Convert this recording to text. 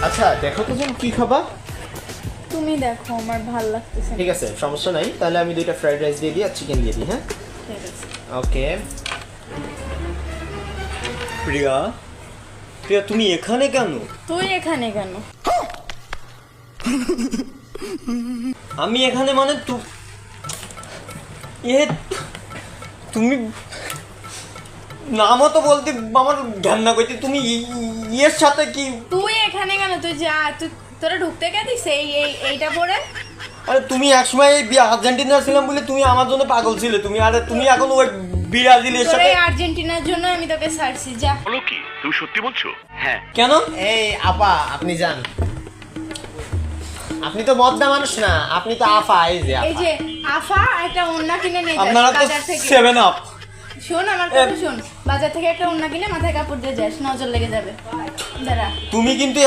আচ্ছা দেখো তো যেন কি খাবা। তুমি দেখো, আমার ভালো লাগতেছে না। ঠিক আছে, সমস্যা নাই, তাহলে আমি 2টা ফ্রাইড রাইস দিয়ে দিই আর চিকেন দিয়ে দিই। হ্যাঁ ঠিক আছে। ওকে। প্রিয়া, প্রিয়া তুমি এখানে কেন? তুই এখানে কেন? আমি এখানে মানে তুমি নামও তো বলতে আমার জ্ঞান না করতে, তুমি ইয়ের সাথে কি? তুই এখানে কেন? তুই যা, তুই তোরা ঢুকতে কে দিস এইটা পরে? আরে তুমি একসময় আর্জেন্টিনা ছিলাম বলে তুমি আমার জন্য পাগল ছিলে, তুমি আরে তুমি এখন ওই ব্রাজিলের তোরা সাথে। এই আর্জেন্টিনার জন্য আমি তোকে ছাড়ছি, যা। বলো কি, তুমি সত্যি বলছো? হ্যাঁ। কেন? এই আপা আপনি যান, আপনি তো বদ্দা মানুষ না, আপনি তো আফা। এই যে এই যে আফা একটা ওড়না কিনে নিয়ে যাস আপনারা তো বাজার থেকে। 7 আপ। শোন আমার কথা শোন, বাজার থেকে একটা ওড়না কিনে মাথায় কাপড় দিয়ে যাস, নজর লেগে যাবে। দাঁড়া। তুমি কিন্তু